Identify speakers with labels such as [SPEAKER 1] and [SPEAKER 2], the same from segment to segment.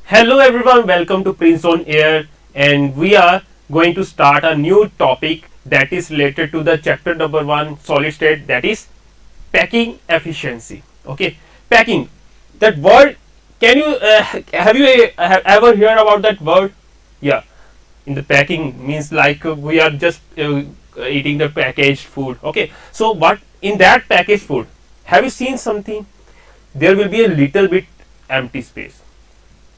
[SPEAKER 1] Hello everyone, welcome to Prince on Air, and we are going to start a new topic that is related to the chapter number 1 solid state, that is packing efficiency. Okay, packing, that word, can you have you ever heard about that word? Yeah, in the packing means like we are just eating the packaged food. Okay, so what in that packaged food, have you seen something? There will be a little bit empty space.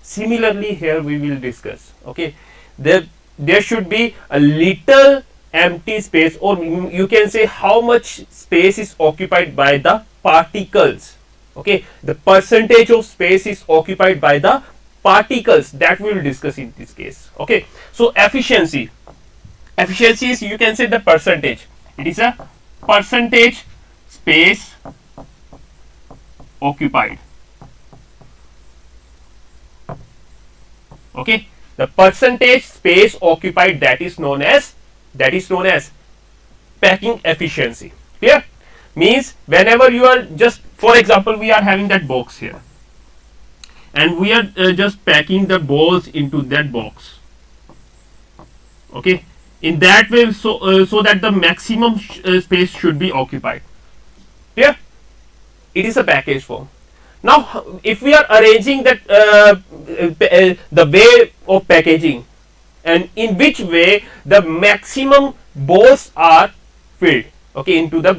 [SPEAKER 1] Similarly, here we will discuss, okay, there should be a little empty space, or you can say how much space is occupied by the particles. Okay, the percentage of space is occupied by the particles, that we will discuss in this case. Okay, so efficiency is, you can say, the percentage. It is a percentage space occupied. Okay, the percentage space occupied, that is known as packing efficiency. Clear? Means whenever you are just, for example, we are having that box here, and we are just packing the balls into that box. Okay, in that way, so that the maximum space should be occupied. Clear? It is a package form. Now, if we are arranging that the way of packaging, and in which way the maximum balls are filled, okay, into the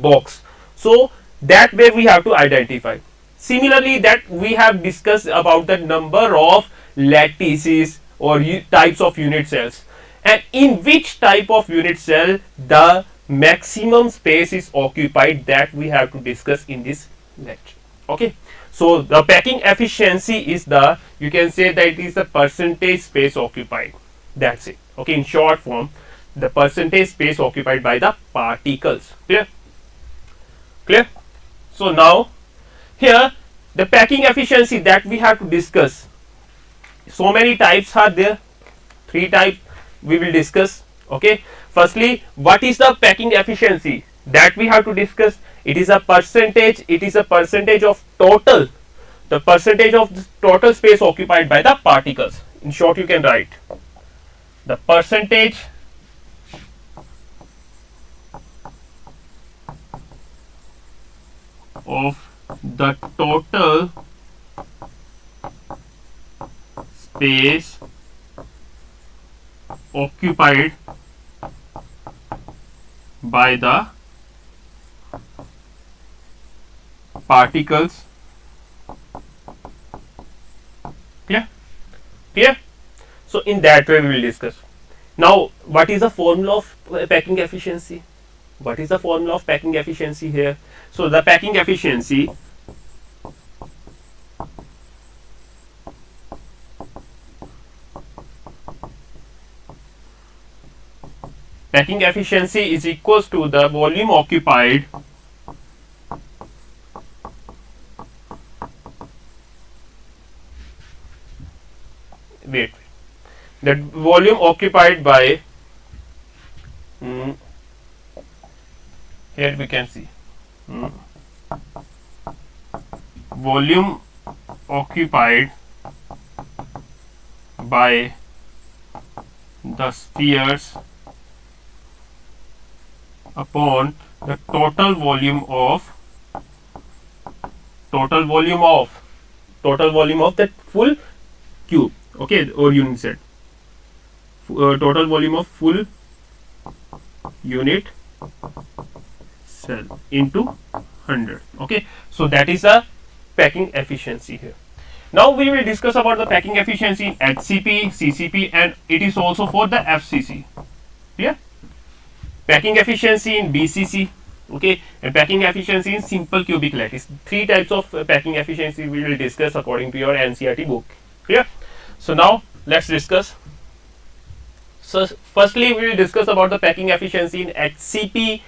[SPEAKER 1] box, so that way we have to identify. Similarly, that we have discussed about the number of lattices or types of unit cells, and in which type of unit cell the maximum space is occupied, that we have to discuss in this lecture. Okay, so the packing efficiency is the, you can say that it is the percentage space occupied. That's it. Okay, in short form, the percentage space occupied by the particles. Clear? So now here the packing efficiency that we have to discuss, so many types are there. 3 types we will discuss. Okay, firstly, what is the packing efficiency that we have to discuss? It is a percentage. It is a percentage of total, the percentage of the total space occupied by the particles. In short, you can write the percentage of the total space occupied by the particles. Clear? So in that way we will discuss. Now, what is the formula of packing efficiency? What is the formula of packing efficiency here? So the packing efficiency is equals to the volume occupied that volume occupied by here we can see volume occupied by the spheres upon the total volume of that full cube. Okay, or unit set, total volume of full unit cell into 100. Okay, so that is a packing efficiency here. Now we will discuss about the packing efficiency in HCP, CCP, and it is also for the FCC. Yeah, packing efficiency in BCC. Okay, and packing efficiency in simple cubic lattice. 3 types of packing efficiency we will discuss according to your NCERT book. Clear? So now let's discuss. So firstly, we will discuss about the packing efficiency in HCP,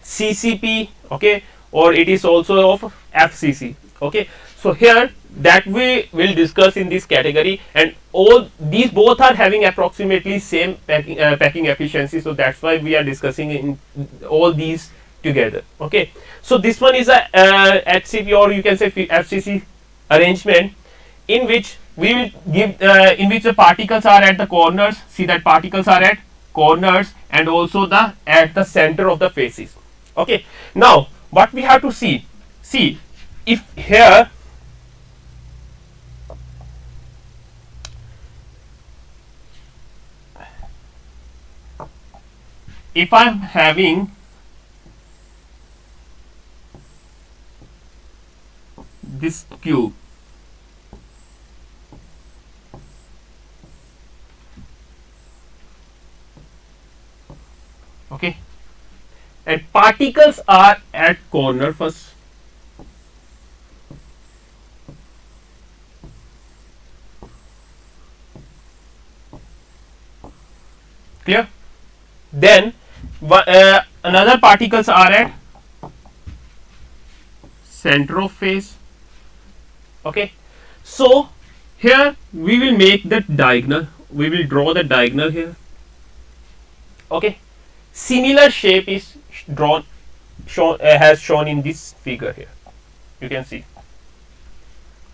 [SPEAKER 1] CCP, okay, or it is also of FCC. Okay, so here that we will discuss in this category, and all these both are having approximately same packing efficiency, so that's why we are discussing in all these together. Okay, so this one is a HCP, or you can say FCC arrangement, in which we will give in which the particles are at the corners. See that particles are at corners and also the at the center of the faces. Okay, now what we have to see if here if I am having this cube, okay, and particles are at corner first, clear? Then another particles are at center of face. Okay, so here we will make the diagonal, we will draw the diagonal here. Okay, similar shape is drawn has shown in this figure here, you can see.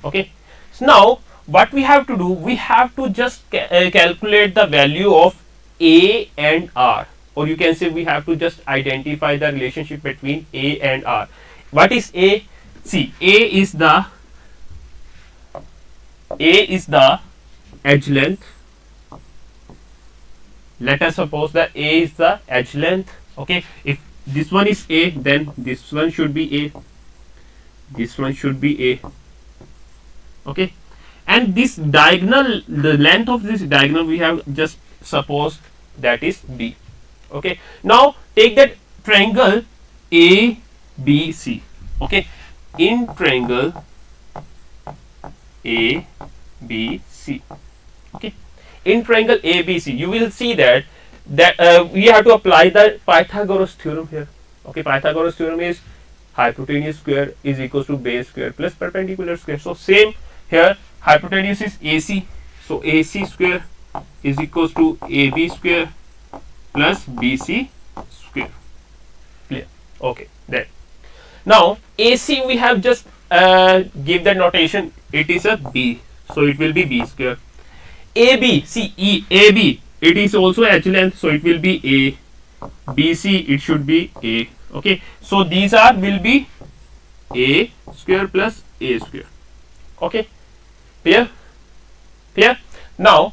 [SPEAKER 1] Okay, so now what we have to do, we have to just calculate the value of A and R, or you can say we have to just identify the relationship between A and R. What is A? See, A is the edge length. Let us suppose that A is the edge length. Okay, if this one is A, then this one should be A, this one should be A. Okay, and this diagonal, the length of this diagonal, we have just supposed that is B. Okay, now take that triangle ABC. Okay, in triangle ABC. Okay, in triangle ABC, you will see that we have to apply the Pythagoras theorem here. Okay, Pythagoras theorem is hypotenuse square is equals to base square plus perpendicular square. So same here, hypotenuse is AC, so AC square is equals to AB square plus BC square. Clear? Okay, then now AC we have just give the notation, it is a B, so it will be B square. AB, see AB, it is also edge length, so it will be A. BC, it should be A. Okay, so these are will be A square plus A square. Okay, clear? Clear? Now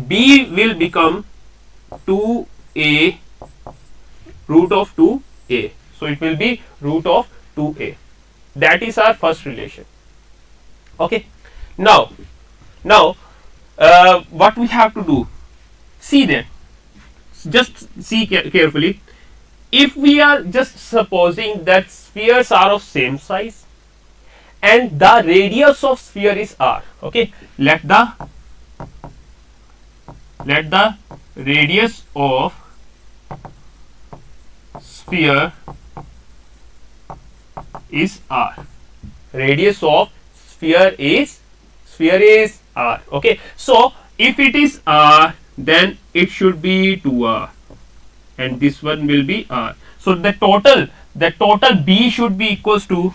[SPEAKER 1] B will become 2A root of 2A, so it will be root of 2A. That is our first relation. Okay, now what we have to do, see there, just see carefully. If we are just supposing that spheres are of same size and the radius of sphere is R, okay, let the radius of sphere is R. Radius of sphere is R. Okay, so if it is R, then it should be 2R, and this one will be R. So the total B should be equals to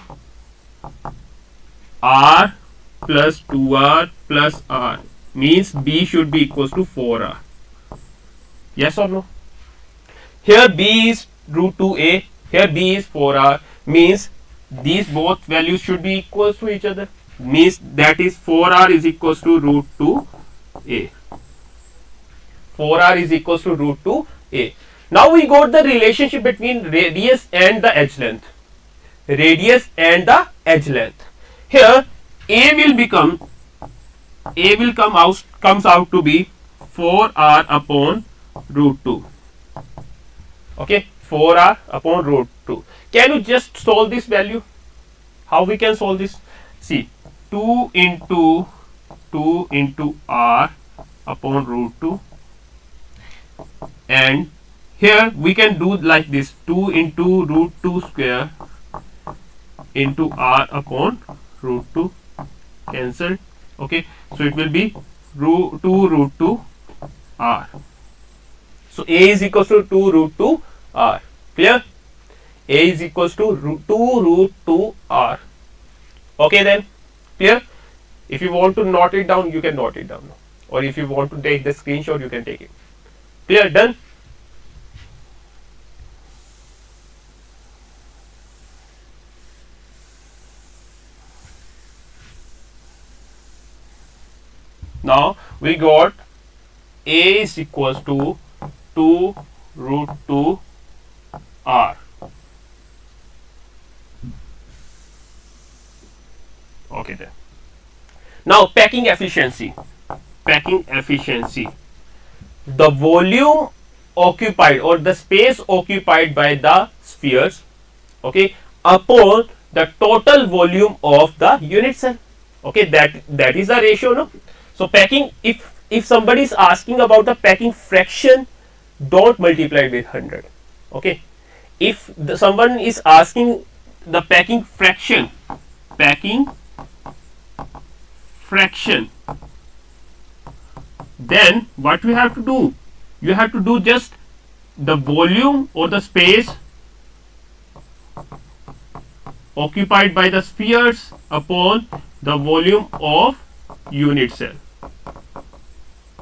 [SPEAKER 1] R plus 2R plus R, means B should be equals to 4R. Yes or no? Here B is root 2A, here B is 4R, means these both values should be equal to each other, means that is 4R is equals to root 2A. 4R is equals to root 2A. Now we got the relationship between radius and the edge length. Radius and the edge length. Here A comes out to be 4R upon root 2. Okay, 4R upon root 2. Can you just solve this value? How we can solve this? See, 2 into R upon root 2, and here we can do like this, 2 into root 2 square into R upon root 2, cancelled. Okay, so it will be root 2 R. So A is equals to 2 root 2 R. Clear? A is equals to 2 root 2 R. Okay then, clear? If you want to note it down, you can note it down, or if you want to take the screenshot, you can take it. Clear? Done? Now we got A is equals to 2 root 2 R. Okay then. Now packing efficiency. Packing efficiency. The volume occupied or the space occupied by the spheres, okay, upon the total volume of the unit cell. Okay, that is the ratio, no? So packing, if somebody is asking about the packing fraction, don't multiply it with 100. Okay, if someone is asking the packing fraction, then what we have to do? You have to do just the volume or the space occupied by the spheres upon the volume of unit cell.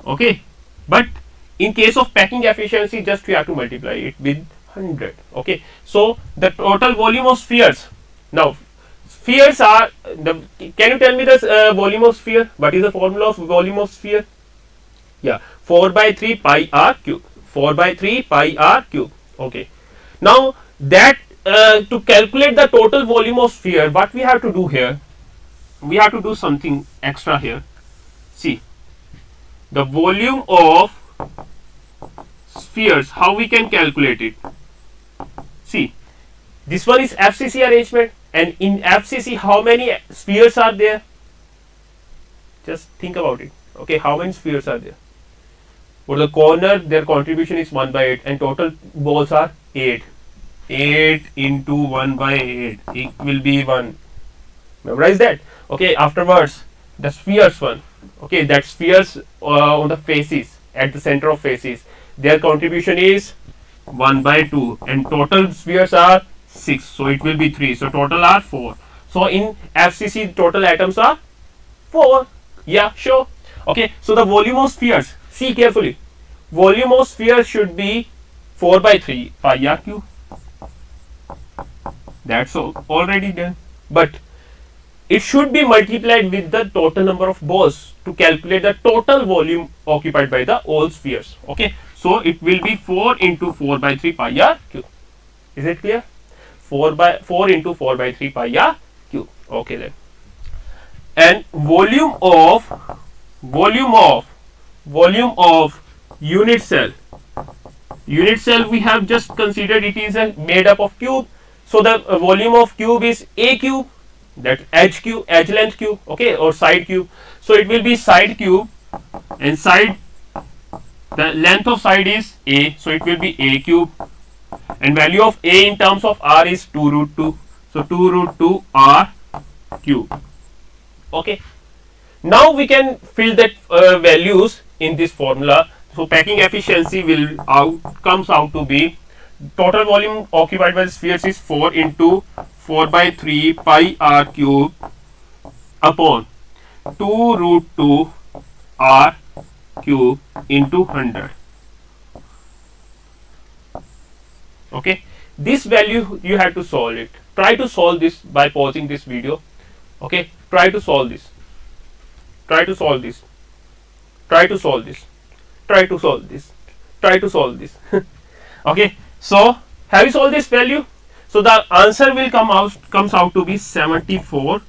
[SPEAKER 1] Okay, but in case of packing efficiency, just we have to multiply it with 100. Okay, so the total volume of spheres. Now spheres are the, can you tell me the volume of sphere? What is the formula of volume of sphere? Yeah, 4 by 3 pi r cube. 4 by 3 pi r cube. Okay, now that to calculate the total volume of sphere, what we have to do here? We have to do something extra here. See, the volume of spheres, how we can calculate it? See, this one is FCC arrangement, and in FCC how many spheres are there? Just think about it. Okay, how many spheres are there? For the corner, their contribution is 1 by 8, and total balls are 8. 8 into 1 by 8, it will be 1. Memorize that. Okay, afterwards the spheres one. Okay, that spheres on the faces, at the center of faces, their contribution is 1 by 2, and total spheres are 6, so it will be 3, so total are 4. So in FCC total atoms are 4. Yeah, sure. Okay, so the volume of spheres, see carefully, volume of spheres should be 4 by 3 pi r cube. That's all, already done. But it should be multiplied with the total number of balls to calculate the total volume occupied by the all spheres. Okay, so it will be 4 into 4 by 3 pi r cube. Is it clear? 4 into 4 by 3 pi r cube. Okay then. And volume of unit cell. Unit cell we have just considered it is made up of cube. So the volume of cube is a cube, that edge length cube, okay, or side cube. So it will be side cube, and side, the length of side is a, so it will be a cube, and value of a in terms of r is 2 root 2. So 2 root 2 r cube. Okay. Now we can fill that values in this formula. So packing efficiency comes out to be, total volume occupied by the spheres is 4 into 4 by 3 pi r cube upon 2 root 2 r cube into 100. Okay, this value you have to solve it. Try to solve this by pausing this video. Okay, try to solve this. Try to solve this. Try to solve this. Try to solve this. Try to solve this. Okay, so have you solved this value? So the answer will comes out to be 74%.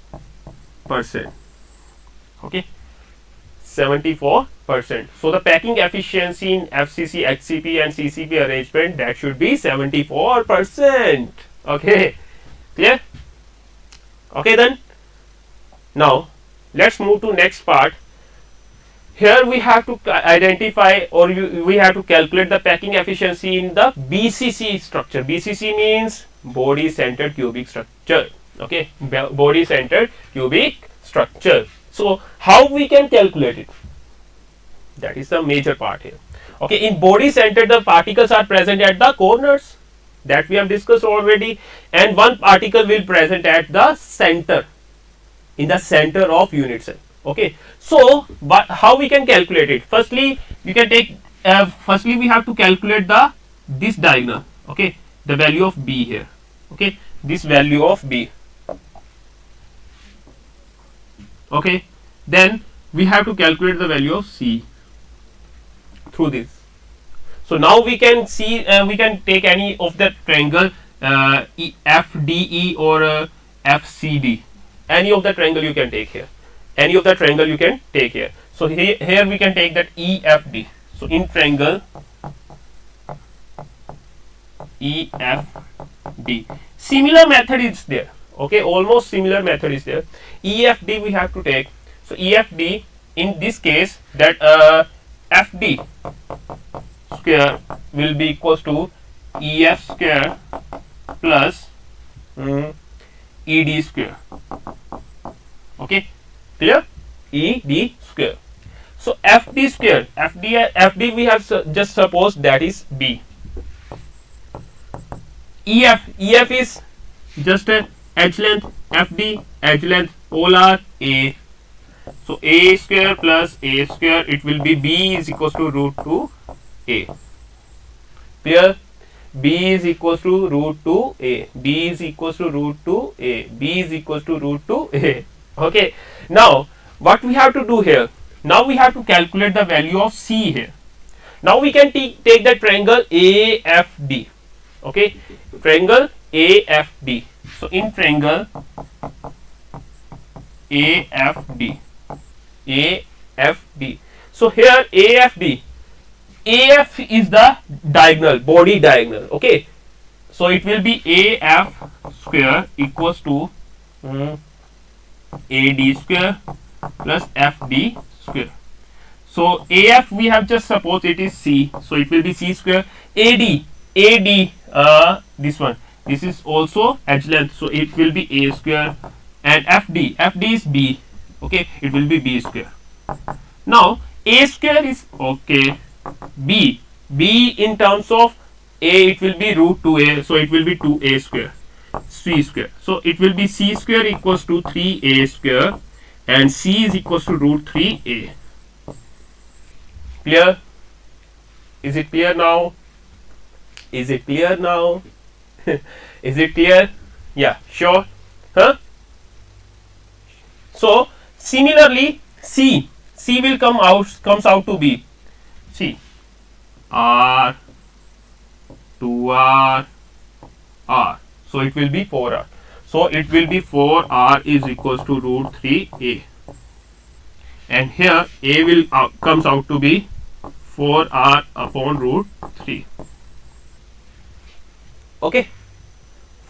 [SPEAKER 1] Okay, 74%. So the packing efficiency in FCC, HCP and CCP arrangement, that should be 74%. Okay, clear? Okay then. Now let's move to next part. Here we have to identify, or we have to calculate the packing efficiency in the BCC structure. BCC means body centered cubic structure. Okay, body centered cubic structure. So how we can calculate it? That is the major part here. Okay, in body center the particles are present at the corners, that we have discussed already, and one particle will present at the center, in the center of unit cell. Okay, so but how we can calculate it? Firstly, we can take firstly we have to calculate the this diagonal. Okay, the value of b here. Okay, this value of b. Okay, then we have to calculate the value of c through this. So now we can see we can take any of the triangle FDE or FCD. Any of the triangle you can take here. Any of the triangle you can take here. So here we can take that EFD. So in triangle EFD, similar method is there. Okay, almost similar method is there. EFD we have to take. So EFD in this case that FD square will be equals to EF square plus ED square. Okay, clear? ED square. So FD square, FD we have just supposed that is B. EF is just a edge length, FD edge length, all are A. So A square plus A square, it will be B is equals to root 2 A. Clear? B is equals to root 2 A. B is equals to root 2 A. B is equals to root 2 A. Okay. Now, what we have to do here? Now we have to calculate the value of C here. Now we can take the triangle AFD. Okay. Triangle AFD. So in triangle AFD. AFD. So here AFD. AF is the diagonal, body diagonal. Okay. So it will be AF square equals to AD square plus FD square. So AF we have just supposed it is C. So it will be C square. AD this one. This is also edge length. So it will be A square. And FD is B. Okay. It will be B square. Now A square is okay. B in terms of A it will be root 2A. So it will be 2A square. C square. So it will be C square equals to 3A square and C is equals to root 3A. Clear? Is it clear now? Is it clear now? Is it clear? Yeah, sure. Huh? So similarly C will comes out to be C R 2R R. So it will be 4R. So it will be 4R is equals to root 3A. And here A will comes out to be 4R upon root 3. Okay.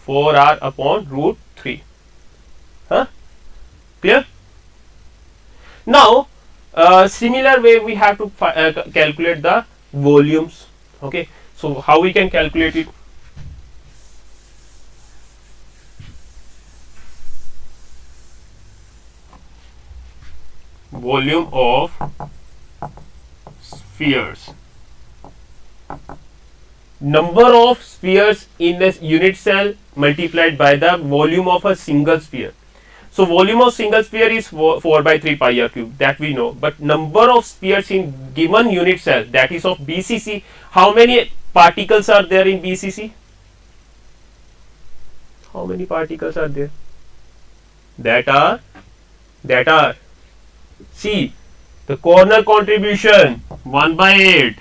[SPEAKER 1] 4R upon root 3. Huh? Clear? Now, similar way we have to calculate the volumes. Okay. So how we can calculate it? Volume of spheres. Number of spheres in a unit cell multiplied by the volume of a single sphere. So volume of single sphere is 4 by 3 pi r cube, that we know. But number of spheres in given unit cell, that is of BCC, how many particles are there in BCC? How many particles are there? That are see the corner contribution 1 by 8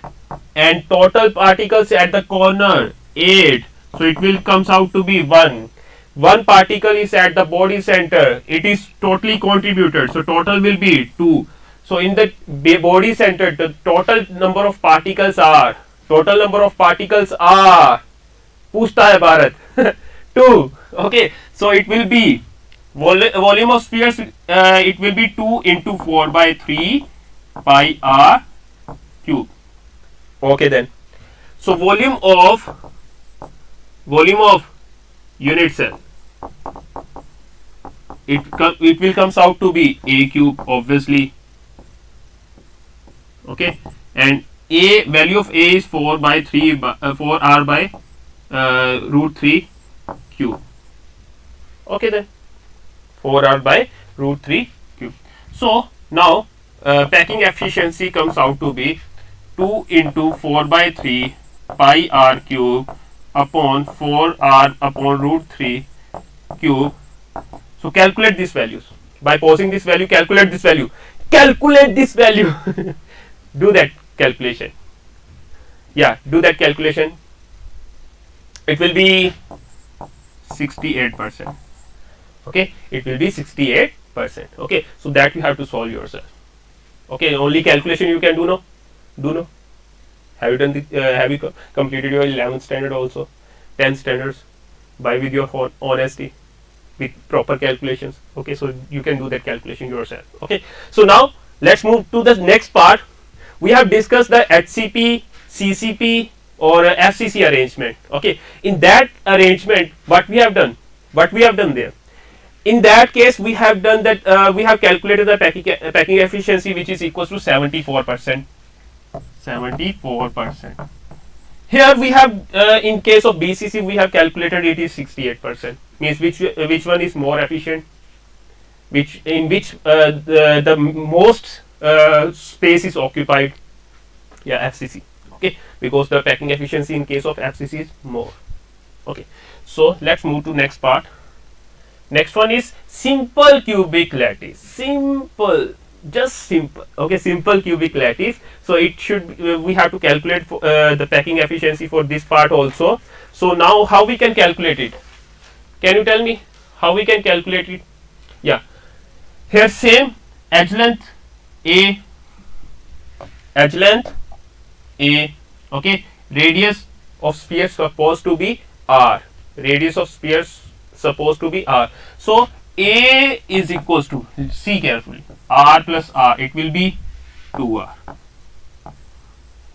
[SPEAKER 1] and total particles at the corner 8. So it will comes out to be 1. One particle is at the body center. It is totally contributed. So total will be 2. So in the body center, the total number of particles are पूछता है Bharat 2. Okay. So it will be volume of spheres. It will be 2 into 4 by 3 pi r cube. Okay then. So volume of unit cell, it will comes out to be A cube obviously. Okay, and A value of A is 4 by 3 4 r by root 3 cube. Okay then, 4 r by root 3 cube. So Now packing efficiency comes out to be 2 into 4 by 3 pi r cube upon 4r upon root 3 cube. So calculate these values. By posing this value, calculate this value. Calculate this value. Do that calculation. Yeah, do that calculation. It will be 68%. Okay, it will be 68%. Okay, so that you have to solve yourself. Okay, only calculation you can do now. Do now. Have you done the, have you completed your 11th standard also, 10th standards, by with your honesty, with proper calculations? Okay, so you can do that calculation yourself. Okay, so now let's move to the next part. We have discussed the HCP, CCP or FCC arrangement. Okay, in that arrangement, what we have done there. In that case, we have done that. We have calculated the packing efficiency, which is equals to 74%. 74%. Here we have, in case of BCC, we have calculated it is 68%. Means which one is more efficient? Which the most space is occupied? Yeah, FCC. Okay, because the packing efficiency in case of FCC is more. Okay, so let's move to next part. Next one is simple cubic lattice. Simple, just simple. Okay, simple cubic lattice. So it should we have to calculate for, the packing efficiency for this part also. So now how we can calculate it? Can you tell me how we can calculate it? Yeah, here same edge length A, edge length A. Okay, radius of sphere supposed to be R. Radius of spheres supposed to be R. So A is equals to, see carefully, R plus R, it will be 2R.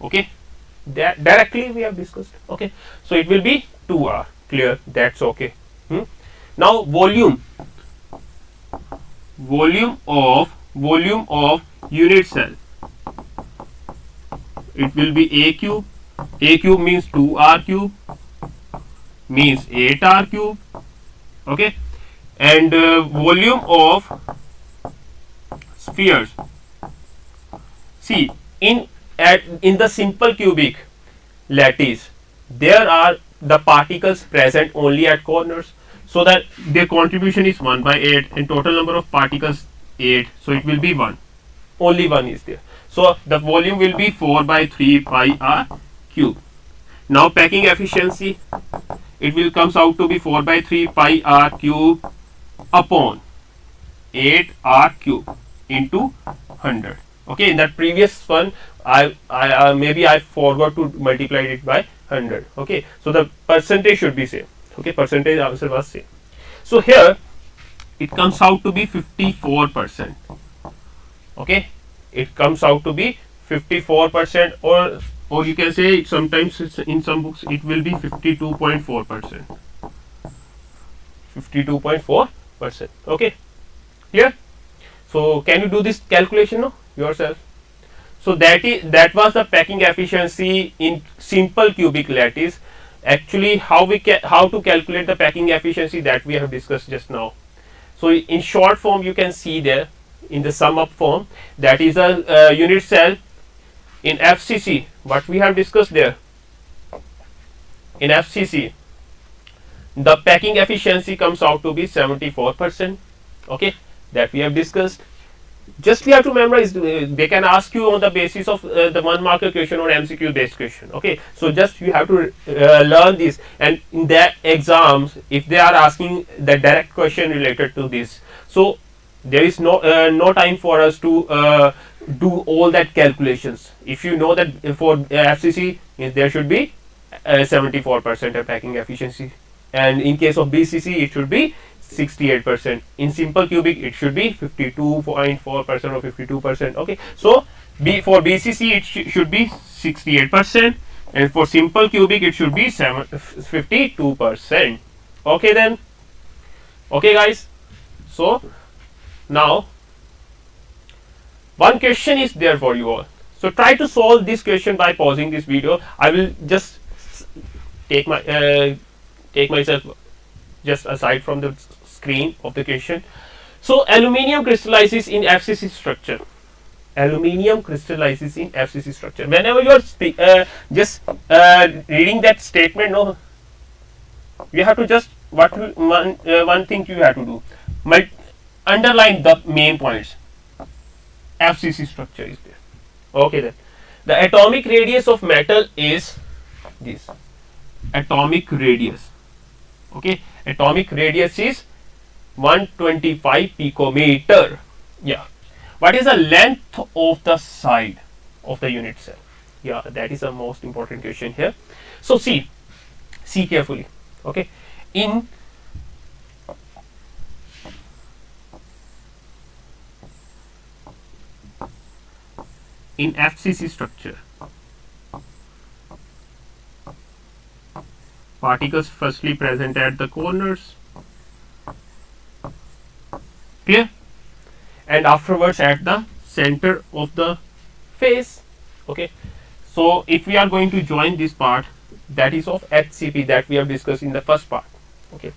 [SPEAKER 1] Okay, that directly we have discussed. Okay, so it will be 2R. Clear? That's okay. Now volume of unit cell, it will be A cube. A cube means 2R cube, means 8R cube. Okay, and volume of spheres. See, in the simple cubic lattice, there are the particles present only at corners, so that their contribution is 1 by 8 and total number of particles 8. So it will be 1. Only 1 is there. So the volume will be 4 by 3 pi r cube. Now packing efficiency, it will comes out to be 4 by 3 pi r cube upon 8 r cube into 100. Okay, in that previous one, I maybe I forgot to multiply it by 100. Okay, so the percentage should be same. Okay, percentage answer was same. So here it comes out to be 54%. Okay, it comes out to be 54%, or you can say sometimes in some books it will be 52.4%. 52.4%. Okay, clear? So can you do this calculation now yourself? So that was the packing efficiency in simple cubic lattice. Actually, how to calculate the packing efficiency, that we have discussed just now. So in short form, you can see there in the sum up form, that is a unit cell in FCC. What we have discussed there in FCC, the packing efficiency comes out to be 74%. Okay, that we have discussed. Just we have to memorize. They can ask you on the basis of the 1 marker question or MCQ based question. Okay, so just you have to learn this, and in their exams, if they are asking the direct question related to this, so there is no time for us to do all that calculations. If you know that for FCC there should be 74% packing efficiency, and in case of BCC it should be 68%. In simple cubic it should be 52.4% or 52%. Okay, so for BCC it should be 68%, and for simple cubic it should be 52%. Okay then. Okay guys, so now one question is there for you all. So try to solve this question by pausing this video. I will just take myself just aside from the screen of the question. So aluminium crystallizes in FCC structure. Aluminium crystallizes in FCC structure. Whenever you are just reading that statement, no, you have to just one thing you have to do. Underline the main points. FCC structure is there. Okay then. The atomic radius of metal is this. Atomic radius. Okay. Atomic radius is 125 picometer. Yeah. What is the length of the side of the unit cell? Yeah, that is the most important question here. So see carefully. Okay. In FCC structure, particles firstly present at the corners, clear, and afterwards at the center of the face. Okay, so if we are going to join this part, that is of HCP that we have discussed in the first part. Okay,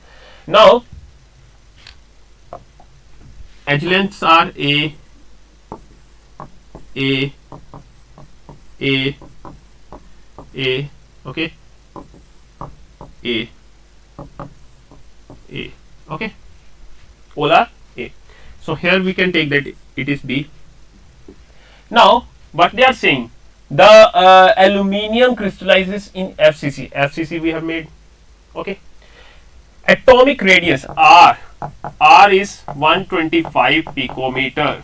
[SPEAKER 1] now edge lengths are A, okay, A, okay, all are A. So here we can take that it is B. Now what they are saying, the aluminium crystallizes in FCC. FCC we have made. Okay, atomic radius R is 125 picometer.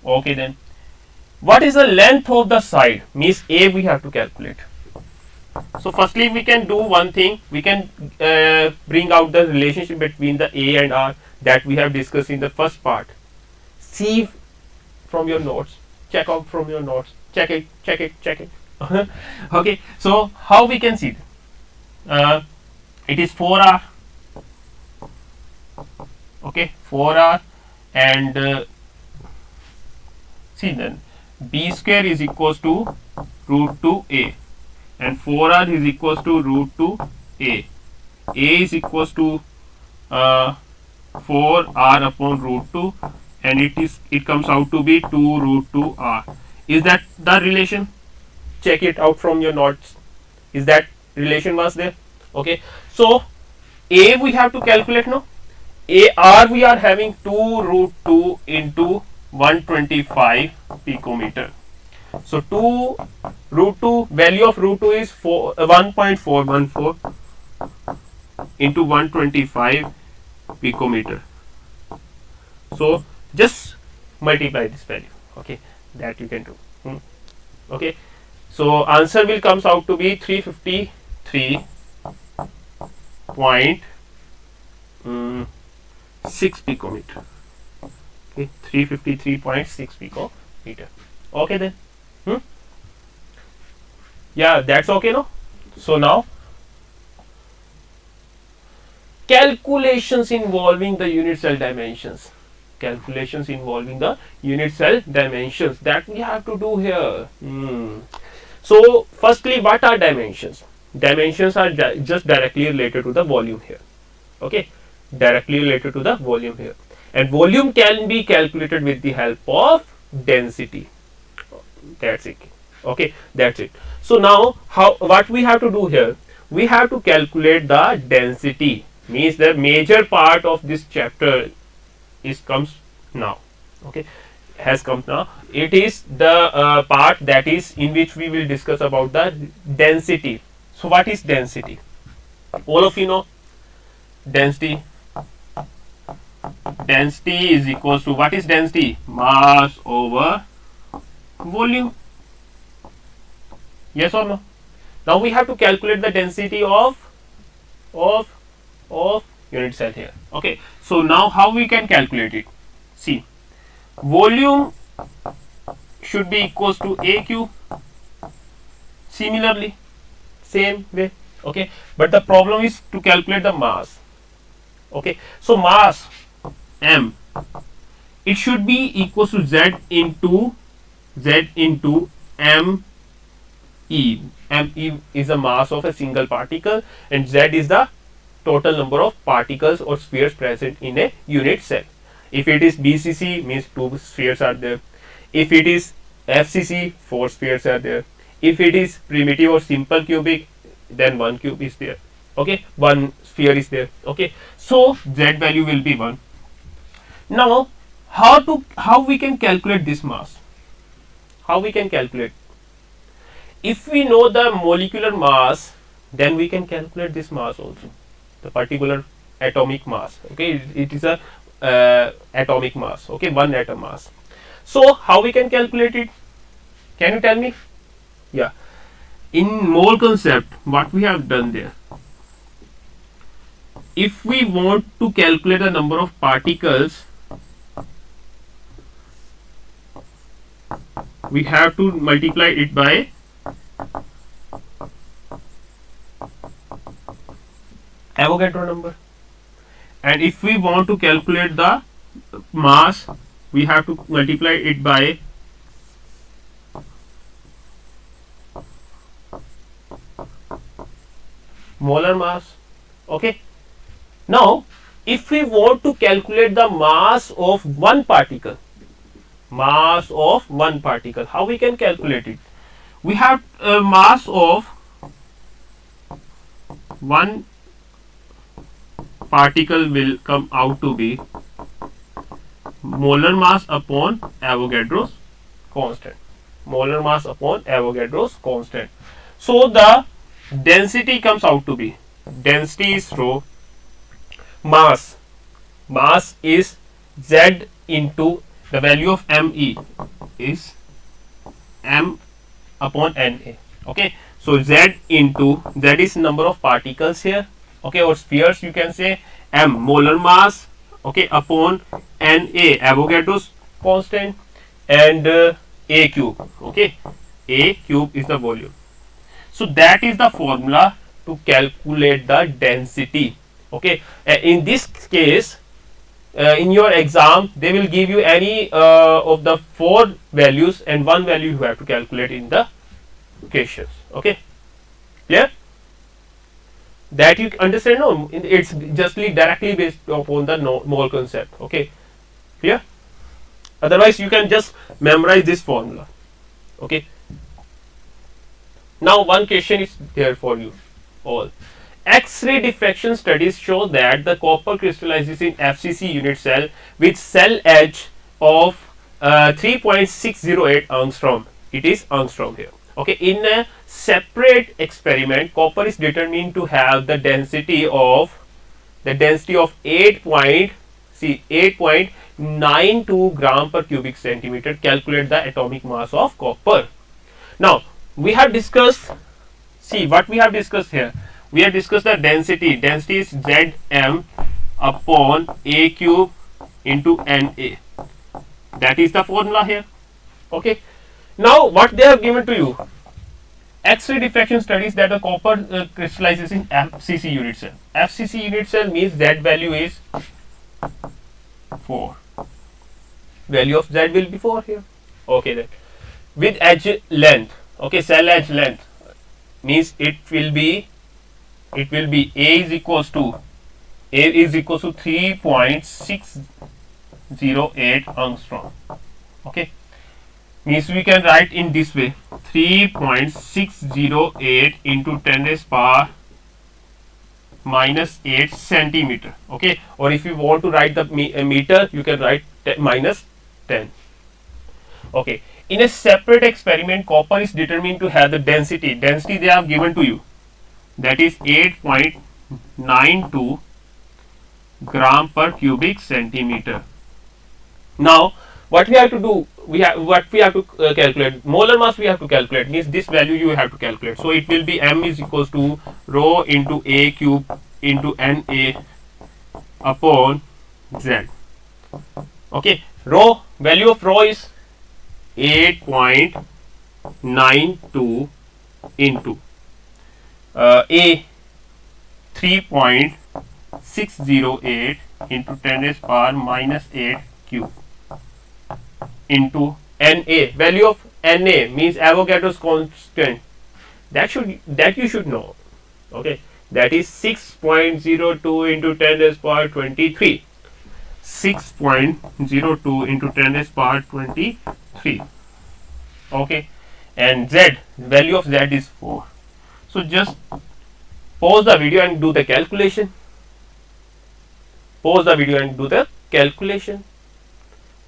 [SPEAKER 1] Okay then, what is the length of the side? Means A we have to calculate. So firstly we can do one thing, we can bring out the relationship between the A and R that we have discussed in the first part. See from your notes, check out from your notes, check it. Okay, so how we can see it is 4R. Okay, 4R, and see then B square is equals to root 2A, and 4R is equals to root 2A. A is equals to 4R upon root 2, and it comes out to be 2 root 2R. Is that the relation? Check it out from your notes. Is that relation was there? Okay, so A we have to calculate now. AR we are having 2 root 2 into 125 picometer. So 2 root 2, value of root 2 is 1.414 into 125 picometer. So just multiply this value. Okay, that you can do. Okay, so answer will comes out to be 353.6 picometer. Okay, 353.6 picometer. Okay then. Yeah, that's okay, no? So now calculations involving the unit cell dimensions. Calculations involving the unit cell dimensions that we have to do here. So firstly, what are dimensions? Dimensions are just directly related to the volume here. Okay, directly related to the volume here, and volume can be calculated with the help of density. That's it. Okay, that's it. So now what we have to do here, we have to calculate the density. Means the major part of this chapter comes now. Okay, has come now. It is the part that is in which we will discuss about the density. So what is density? All of you know density. Density is equals to, what is density? Mass over volume. Yes or no? Now we have to calculate the density of unit cell here. Okay, so now how we can calculate it? See, volume should be equals to AQ. Similarly, same way. Okay, but the problem is to calculate the mass. Okay, so mass M, it should be equals to Z into ME. ME is the mass of a single particle, and Z is the total number of particles or spheres present in a unit cell. If it is BCC, means 2 spheres are there. If it is FCC, 4 spheres are there. If it is primitive or simple cubic, then 1 cube is there. Okay, 1 sphere is there. Okay, so Z value will be 1. Now, how we can calculate this mass? How we can calculate? If we know the molecular mass, then we can calculate this mass also, the particular atomic mass. Okay, it is a atomic mass. Okay, 1 atom mass. So how we can calculate it? Can you tell me? Yeah, in mole concept, what we have done there, if we want to calculate the number of particles, we have to multiply it by Avogadro number, and if we want to calculate the mass, we have to multiply it by molar mass. Okay, now if we want to calculate the mass of one particle, how we can calculate it? We have a mass of one particle will come out to be molar mass upon Avogadro's constant. Molar mass upon Avogadro's constant. So the density comes out to be, density is rho, mass is Z into the value of Me is M upon Na. Okay, so Z into, Z is number of particles here. Okay, or spheres you can say, M molar mass, okay, upon Na Avogadro's constant, and A cube. Okay, A cube is the volume. So that is the formula to calculate the density. Okay, in this case, in your exam they will give you any of the 4 values, and 1 value you have to calculate in the questions. Okay, clear? That you understand? No, it's justly directly based upon the mole concept. Okay, clear? Otherwise you can just memorize this formula. Okay, now one question is there for you all. X-ray diffraction studies show that the copper crystallizes in FCC unit cell with cell edge of 3.608 angstrom. It is angstrom here. Okay, in a separate experiment, copper is determined to have the density of 8.92 gram per cubic centimeter. Calculate the atomic mass of copper. Now we have discussed, see what we have discussed here. We have discussed the density. Density is Zm upon A cube into Na. That is the formula here. Okay. Now what they have given to you? X-ray diffraction studies that the copper crystallizes in FCC unit cell. FCC unit cell means Z value is 4. Value of Z will be 4 here. Okay, then with edge length. Okay, cell edge length means it will be A is equals to 3.608 angstrom. Okay, means we can write in this way, 3.608 into 10 raised power minus 8 centimeter. Okay, or if you want to write the meter, you can write minus 10. Okay, in a separate experiment, copper is determined to have the density they have given to you, that is 8.92 gram per cubic centimeter. Now what we have to do, we have to calculate molar mass. We have to calculate, means this value you have to calculate. So it will be M is equals to rho into A cube into Na upon Z. Okay, rho, value of rho is 8.92 into A 3.608 into 10 raised power minus 8 cube into Na. Value of Na means Avogadro's constant. That you should know. Okay, that is 6.02 into 10 raised power 23. 6.02 into 10 raised power 23. Okay, and z, value of z is 4. So just pause the video and do the calculation. Pause the video and do the calculation.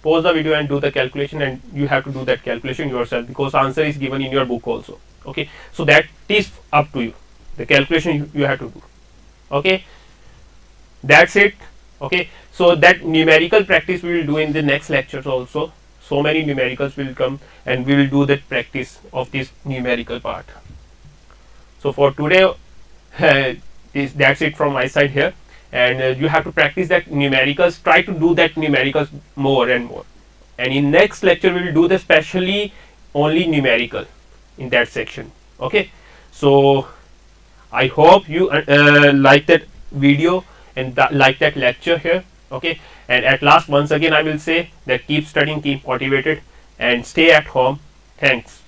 [SPEAKER 1] Pause the video and do the calculation, and you have to do that calculation yourself because answer is given in your book also. Okay, so that is up to you. The calculation you have to do. Okay, that's it. Okay, so that numerical practice we will do in the next lectures also. So many numericals will come and we will do that practice of this numerical part. So for today, that's it from my side here, and you have to practice that numericals. Try to do that numericals more and more, and in next lecture we will do the specially only numerical in that section. Okay, so I hope you like that video and like that lecture here. Okay, and at last once again I will say that keep studying, keep motivated, and stay at home. Thanks.